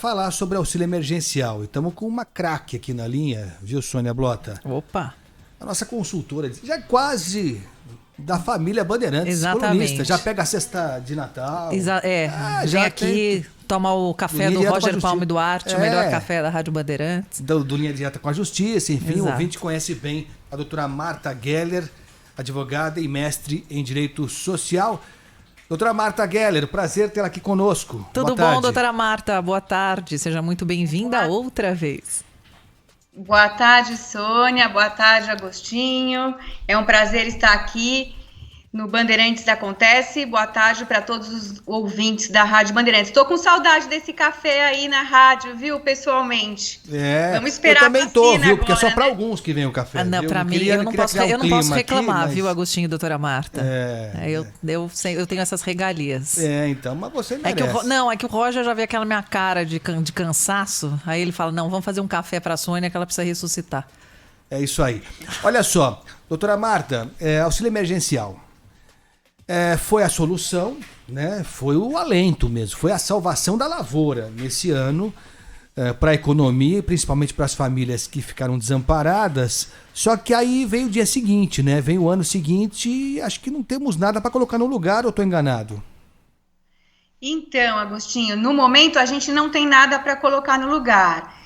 falar sobre auxílio emergencial. E estamos com uma craque aqui na linha, viu, Sônia Blota? Opa! A nossa consultora, já é quase da família Bandeirantes, exatamente. Colunista. Já pega a cesta de Natal. Vem aqui, toma o café do Roger Palme Duarte, o melhor café da Rádio Bandeirantes. Do Linha Direta com a Justiça, enfim, Exato. O ouvinte conhece bem a doutora Marta Geller, advogada e mestre em Direito Social. Doutora Marta Geller, prazer tê-la aqui conosco. Tudo bom, doutora Marta? Boa tarde, seja muito bem-vinda outra vez. Boa tarde, Sônia. Boa tarde, Agostinho. É um prazer estar aqui no Bandeirantes Acontece. Boa tarde para todos os ouvintes da Rádio Bandeirantes. Estou com saudade desse café aí na rádio, viu, pessoalmente. Vamos esperar. Eu também tô, viu, porque é só para alguns que vem o café. Não, para mim, eu não posso reclamar, aqui, viu, Agostinho e doutora Marta. Eu tenho essas regalias. Então, mas você merece. É que o Roger já vê aquela minha cara de cansaço, aí ele fala, não, vamos fazer um café para a Sônia que ela precisa ressuscitar. É isso aí. Olha só, doutora Marta, auxílio emergencial. Foi a solução, né? Foi o alento mesmo, foi a salvação da lavoura nesse ano para a economia e principalmente para as famílias que ficaram desamparadas. Só que aí veio o dia seguinte, né? Vem o ano seguinte e acho que não temos nada para colocar no lugar, ou estou enganado? Então, Agostinho, no momento a gente não tem nada para colocar no lugar.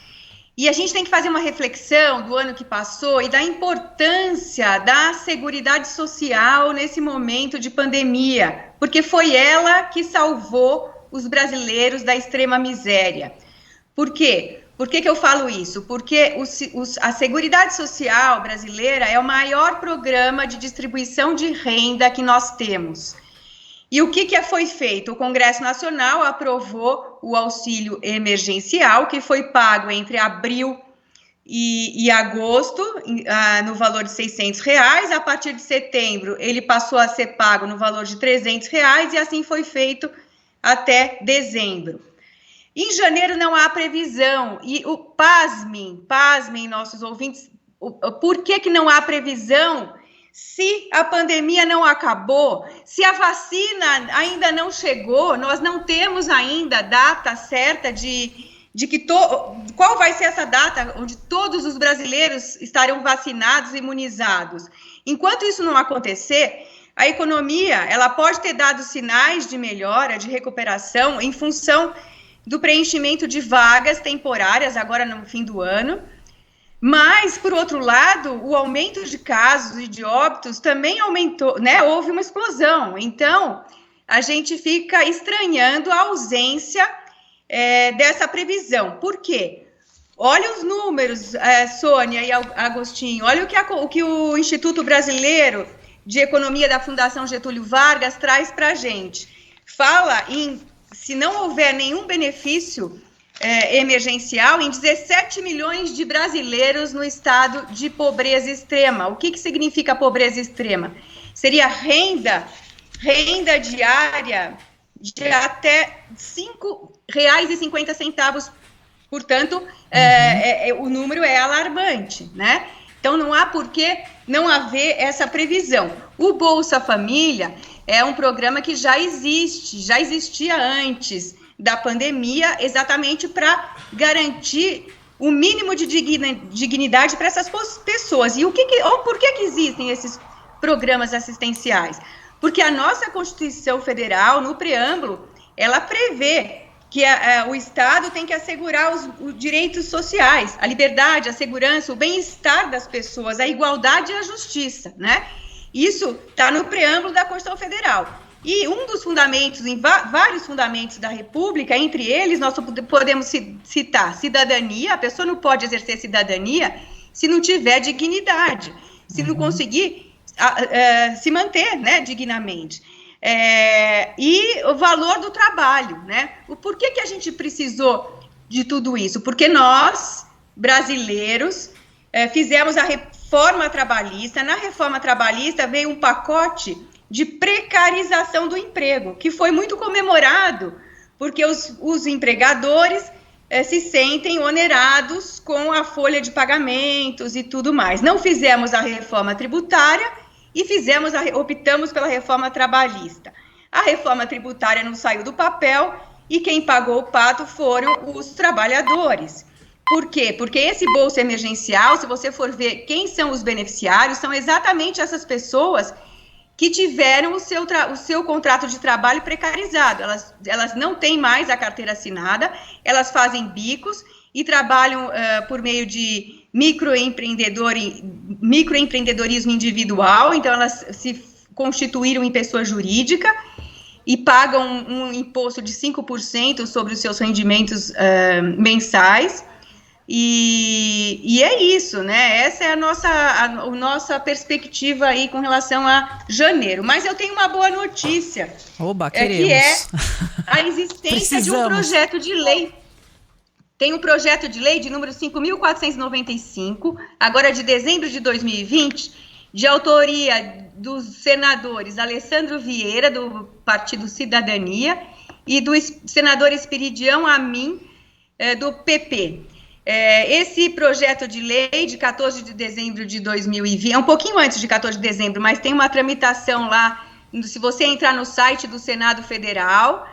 E a gente tem que fazer uma reflexão do ano que passou e da importância da Seguridade Social nesse momento de pandemia, porque foi ela que salvou os brasileiros da extrema miséria. Por quê? Por que eu falo isso? Porque a Seguridade Social brasileira é o maior programa de distribuição de renda que nós temos. E o que foi feito? O Congresso Nacional aprovou o auxílio emergencial, que foi pago entre abril e agosto, no valor de R$600. A partir de setembro, ele passou a ser pago no valor de R$300, e assim foi feito até dezembro. Em janeiro não há previsão, e pasmem nossos ouvintes, por que não há previsão? Se a pandemia não acabou, se a vacina ainda não chegou, nós não temos ainda data certa qual vai ser essa data onde todos os brasileiros estarão vacinados e imunizados. Enquanto isso não acontecer, a economia ela pode ter dado sinais de melhora, de recuperação, em função do preenchimento de vagas temporárias agora no fim do ano. Mas, por outro lado, o aumento de casos e de óbitos também aumentou, né? Houve uma explosão. Então, a gente fica estranhando a ausência dessa previsão. Por quê? Olha os números, Sônia e Agostinho. Olha o que o Instituto Brasileiro de Economia da Fundação Getúlio Vargas traz para a gente. Fala se não houver nenhum benefício emergencial, em 17 milhões de brasileiros no estado de pobreza extrema. O que significa pobreza extrema? Seria renda diária de até R$5,50. Portanto, o número é alarmante, né? Então, não há por que não haver essa previsão. O Bolsa Família é um programa que já existia antes da pandemia, exatamente para garantir o mínimo de dignidade para essas pessoas. E por que existem esses programas assistenciais? Porque a nossa Constituição Federal, no preâmbulo, ela prevê que o Estado tem que assegurar os direitos sociais, a liberdade, a segurança, o bem-estar das pessoas, a igualdade e a justiça, né? Isso está no preâmbulo da Constituição Federal. E um dos fundamentos, vários fundamentos da República, entre eles, nós podemos citar cidadania. A pessoa não pode exercer cidadania se não tiver dignidade, se não conseguir se manter, né, dignamente. E o valor do trabalho, né? Por que a gente precisou de tudo isso? Porque nós, brasileiros, fizemos a reforma trabalhista. Na reforma trabalhista veio um pacote de precarização do emprego, que foi muito comemorado, porque os empregadores se sentem onerados com a folha de pagamentos e tudo mais. Não fizemos a reforma tributária e optamos pela reforma trabalhista. A reforma tributária não saiu do papel e quem pagou o pato foram os trabalhadores. Por quê? Porque esse bolsa emergencial, se você for ver quem são os beneficiários, são exatamente essas pessoas que tiveram o seu contrato de trabalho precarizado. Elas não têm mais a carteira assinada, elas fazem bicos e trabalham por meio de microempreendedorismo individual, então elas se constituíram em pessoa jurídica e pagam um imposto de 5% sobre os seus rendimentos mensais. E é isso, né? Essa é a nossa perspectiva aí com relação a janeiro. Mas eu tenho uma boa notícia. Oba, queremos. Que é a existência de um projeto de lei. Tem um projeto de lei de número 5.495, agora de dezembro de 2020, de autoria dos senadores Alessandro Vieira, do Partido Cidadania, e do senador Esperidião Amin, do PP. Esse projeto de lei de 14 de dezembro de 2020, é um pouquinho antes de 14 de dezembro, mas tem uma tramitação lá, se você entrar no site do Senado Federal,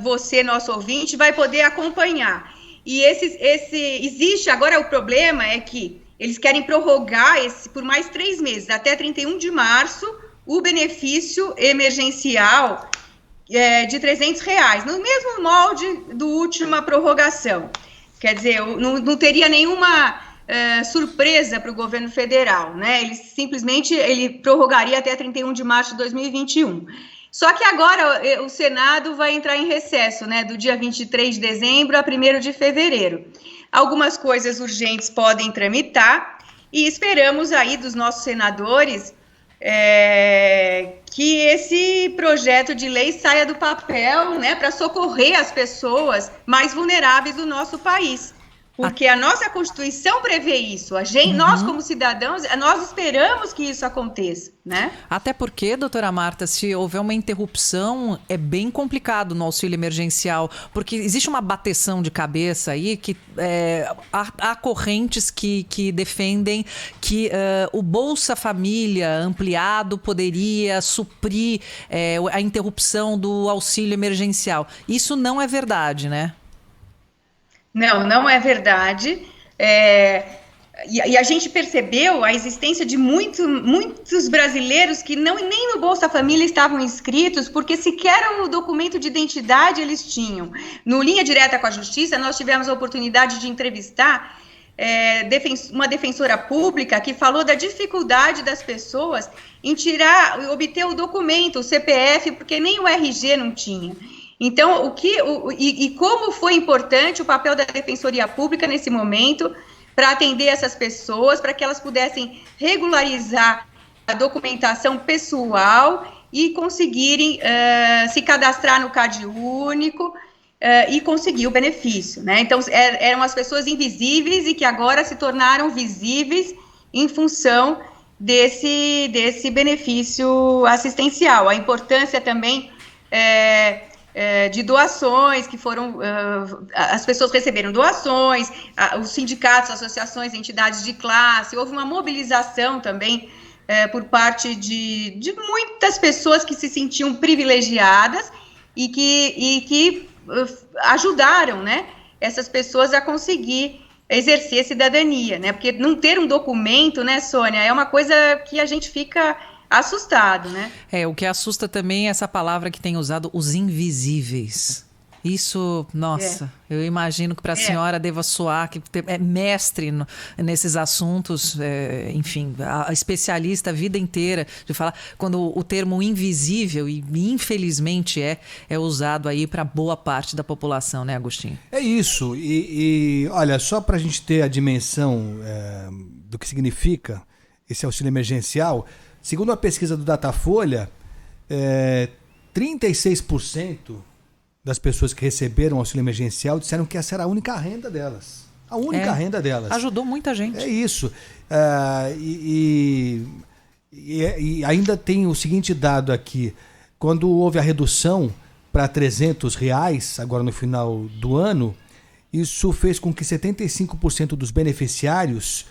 você, nosso ouvinte, vai poder acompanhar. E existe, agora o problema é que eles querem prorrogar por mais 3 meses, até 31 de março, o benefício emergencial de R$300, no mesmo molde do última prorrogação. Quer dizer, não teria nenhuma surpresa para o governo federal, né? Ele prorrogaria até 31 de março de 2021. Só que agora o Senado vai entrar em recesso, né? Do dia 23 de dezembro a 1º de fevereiro. Algumas coisas urgentes podem tramitar e esperamos aí dos nossos senadores que esse projeto de lei saia do papel, né, para socorrer as pessoas mais vulneráveis do nosso país. Porque a nossa Constituição prevê isso. Nós, como cidadãos, nós esperamos que isso aconteça, né? Até porque, doutora Marta, se houver uma interrupção, é bem complicado no auxílio emergencial, porque existe uma bateção de cabeça aí que há correntes que defendem que o Bolsa Família ampliado poderia suprir a interrupção do auxílio emergencial. Isso não é verdade, né? Não é verdade. E a gente percebeu a existência de muitos brasileiros que nem no Bolsa Família estavam inscritos, porque sequer o documento de identidade eles tinham. No Linha Direta com a Justiça, nós tivemos a oportunidade de entrevistar uma defensora pública que falou da dificuldade das pessoas em obter o documento, o CPF, porque nem o RG não tinha. Então, como foi importante o papel da Defensoria Pública nesse momento para atender essas pessoas, para que elas pudessem regularizar a documentação pessoal e conseguirem se cadastrar no CadÚnico e conseguir o benefício, né? Então, eram as pessoas invisíveis e que agora se tornaram visíveis em função desse benefício assistencial. A importância também de doações, que foram, as pessoas receberam doações, os sindicatos, associações, entidades de classe, houve uma mobilização também por parte de muitas pessoas que se sentiam privilegiadas e que ajudaram, né, essas pessoas a conseguir exercer a cidadania, né, porque não ter um documento, né, Sônia, é uma coisa que a gente fica assustado, né? O que assusta também é essa palavra que tem usado, os invisíveis. Isso, nossa, eu imagino que para a senhora deva soar, que é mestre nesses assuntos, enfim, a especialista a vida inteira de falar, quando o termo invisível, e infelizmente é usado aí para boa parte da população, né, Agostinho? É isso, e olha, só para a gente ter a dimensão do que significa esse auxílio emergencial, segundo a pesquisa do Datafolha, 36% das pessoas que receberam auxílio emergencial disseram que essa era a única renda delas. A única renda delas. Ajudou muita gente. É isso. E ainda tem o seguinte dado aqui. Quando houve a redução para R$300, agora no final do ano, isso fez com que 75% dos beneficiários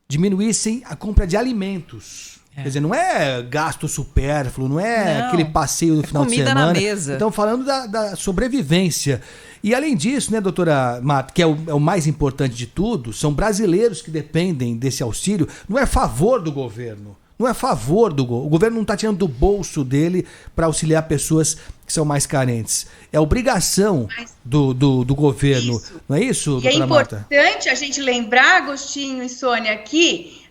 diminuíssem a compra de alimentos. Quer dizer, não é gasto supérfluo, não é aquele passeio do final de semana. Comida na mesa. Estamos falando da sobrevivência. E além disso, né, doutora Marta, que é o mais importante de tudo, são brasileiros que dependem desse auxílio. Não é favor do governo. Não é favor do governo. O governo não está tirando do bolso dele para auxiliar pessoas que são mais carentes. É obrigação do governo. Isso. Não é isso, doutora Marta? E é importante a gente lembrar, Agostinho e Sônia, que,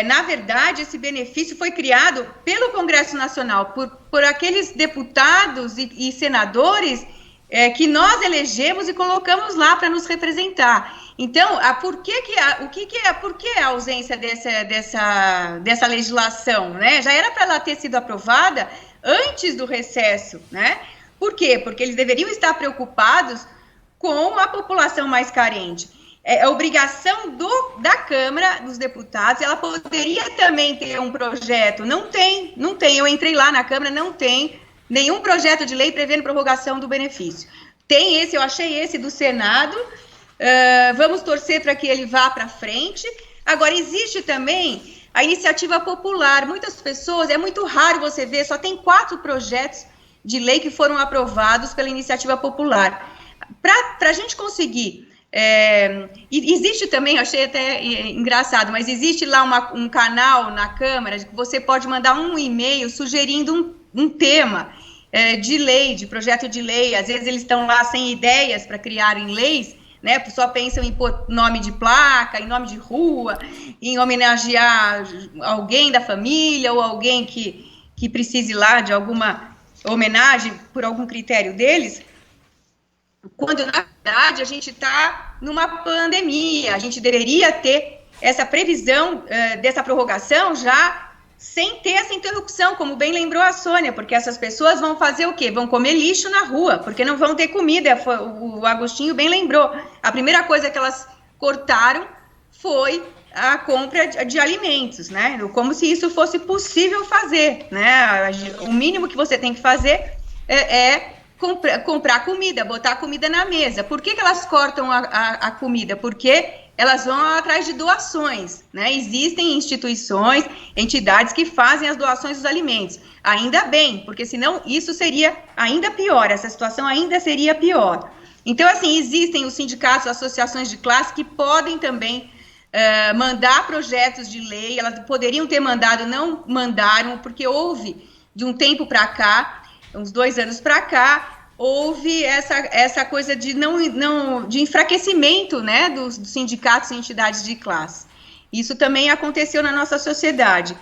na verdade, esse benefício foi criado pelo Congresso Nacional, por aqueles deputados e senadores que nós elegemos e colocamos lá para nos representar. Então, por que a ausência dessa legislação, né? Já era para ela ter sido aprovada antes do recesso, né? Por quê? Porque eles deveriam estar preocupados com a população mais carente. É obrigação da Câmara dos Deputados. Ela poderia também ter um projeto. Não tem. Eu entrei lá na Câmara, não tem nenhum projeto de lei prevendo prorrogação do benefício. Tem esse, eu achei esse do Senado. Vamos torcer para que ele vá para frente. Agora, existe também a iniciativa popular. Muitas pessoas, é muito raro você ver, só tem 4 projetos de lei que foram aprovados pela iniciativa popular. Para a gente conseguir... existe também, eu achei até engraçado, mas existe lá um canal na Câmara que você pode mandar um e-mail sugerindo um tema de lei, de projeto de lei. Às vezes eles estão lá sem ideias para criarem leis, né? Só pensam em pôr nome de placa, em nome de rua, em homenagear alguém da família ou alguém que precise lá de alguma homenagem por algum critério deles, quando na verdade a gente está numa pandemia. A gente deveria ter essa previsão dessa prorrogação já sem ter essa interrupção, como bem lembrou a Sônia, porque essas pessoas vão fazer o quê? Vão comer lixo na rua, porque não vão ter comida. O Agostinho bem lembrou. A primeira coisa que elas cortaram foi a compra de alimentos, né? Como se isso fosse possível fazer, né? O mínimo que você tem que fazer é comprar comida, botar comida na mesa. Por que elas cortam a comida? Porque elas vão atrás de doações, né? Existem instituições, entidades que fazem as doações dos alimentos. Ainda bem, porque senão isso seria ainda pior, essa situação ainda seria pior. Então, assim, existem os sindicatos, associações de classe que podem também mandar projetos de lei. Elas poderiam ter mandado, não mandaram, porque houve, de um tempo para cá, uns 2 anos para cá, houve essa coisa de enfraquecimento, né, dos sindicatos e entidades de classe. Isso também aconteceu na nossa sociedade,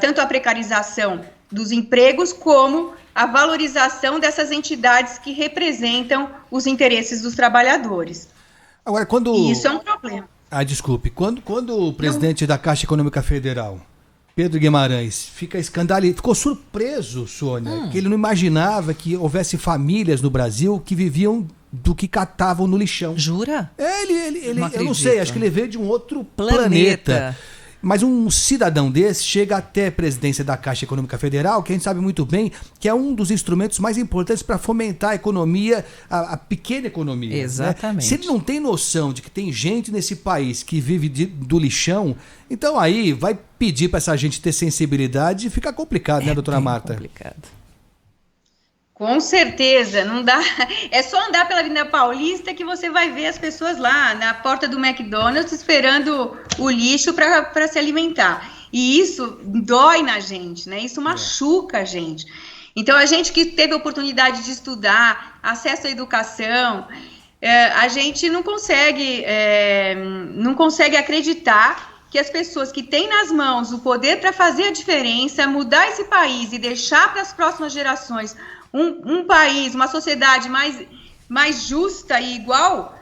tanto a precarização dos empregos como a valorização dessas entidades que representam os interesses dos trabalhadores. Agora, quando... E isso é um problema. Desculpe. Quando o presidente da Caixa Econômica Federal, Pedro Guimarães, ficou surpreso, Sônia, que ele não imaginava que houvesse famílias no Brasil que viviam do que catavam no lixão. Jura? Eu não sei, acho que ele veio de um outro planeta. Mas um cidadão desse chega até a presidência da Caixa Econômica Federal, que a gente sabe muito bem que é um dos instrumentos mais importantes para fomentar a economia, a pequena economia. Exatamente. Né? Se ele não tem noção de que tem gente nesse país que vive do lixão, então aí vai pedir para essa gente ter sensibilidade e fica complicado, né, doutora Marta? É complicado. Com certeza, não dá. É só andar pela Avenida Paulista que você vai ver as pessoas lá na porta do McDonald's esperando o lixo para se alimentar. E isso dói na gente, né? Isso machuca a gente. Então, a gente que teve a oportunidade de estudar, acesso à educação, a gente não consegue acreditar que as pessoas que têm nas mãos o poder para fazer a diferença, mudar esse país e deixar para as próximas gerações um país, uma sociedade mais justa e igual,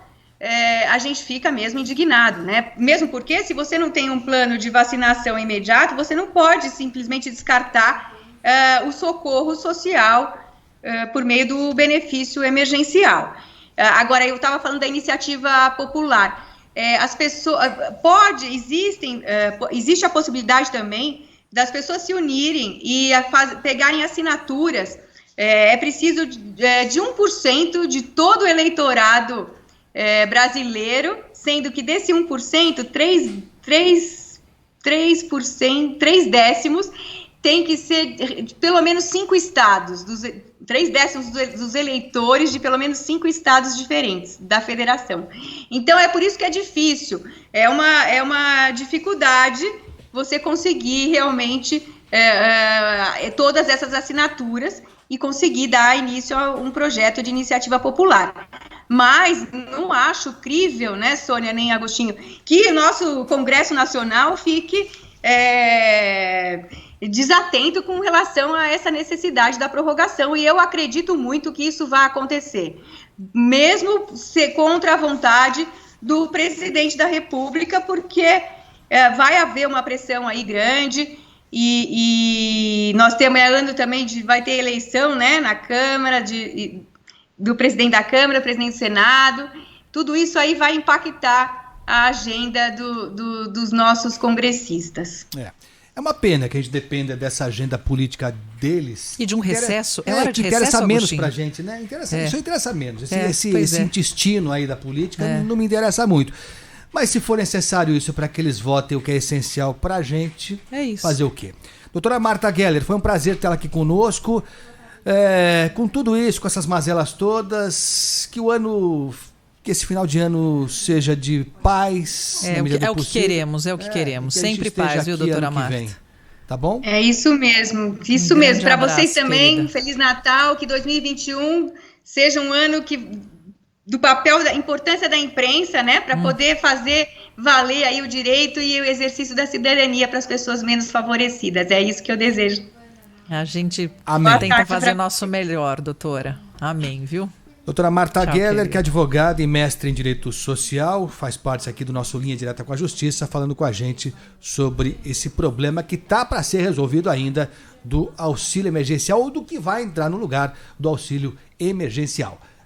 a gente fica mesmo indignado, né? Mesmo porque, se você não tem um plano de vacinação imediato, você não pode simplesmente descartar o socorro social por meio do benefício emergencial. Agora, eu estava falando da iniciativa popular. As pessoas existe a possibilidade também das pessoas se unirem e pegarem assinaturas. É preciso de 1% de todo o eleitorado brasileiro, sendo que desse 1%, 3 3%, 3/10 tem que ser de pelo menos 5 estados, 3/10 dos eleitores de pelo menos 5 estados diferentes da federação. Então, é por isso que é difícil, é uma dificuldade você conseguir realmente todas essas assinaturas e conseguir dar início a um projeto de iniciativa popular. Mas não acho crível, né, Sônia, nem Agostinho, que o nosso Congresso Nacional fique desatento com relação a essa necessidade da prorrogação, e eu acredito muito que isso vai acontecer, mesmo ser contra a vontade do presidente da República, porque vai haver uma pressão aí grande, e nós temos ano também vai ter eleição, né, na Câmara, do presidente da Câmara, presidente do Senado, tudo isso aí vai impactar a agenda dos nossos congressistas. É uma pena que a gente dependa dessa agenda política deles. E de um recesso. É hora de que recesso, interessa menos Agostinho? pra gente, né? Isso interessa menos. Esse é. intestino aí da política não me interessa muito. Mas se for necessário isso para que eles votem o que é essencial pra gente, fazer o quê? Doutora Marta Geller, foi um prazer tê-la aqui conosco. Com tudo isso, com essas mazelas todas, que esse final de ano seja de paz. O que queremos. Sempre paz, viu, doutora Marta? Tá bom? É isso mesmo. Isso mesmo. Para vocês também, querida. Feliz Natal, que 2021 seja um ano do papel, da importância da imprensa, né? Para poder fazer valer aí o direito e o exercício da cidadania para as pessoas menos favorecidas. É isso que eu desejo. A gente Amém. Tenta fazer nosso melhor, doutora. Amém, viu? Doutora Marta Geller, querida. que é advogada e mestre em Direito Social, faz parte aqui do nosso Linha Direta com a Justiça, falando com a gente sobre esse problema que está para ser resolvido ainda do auxílio emergencial ou do que vai entrar no lugar do auxílio emergencial.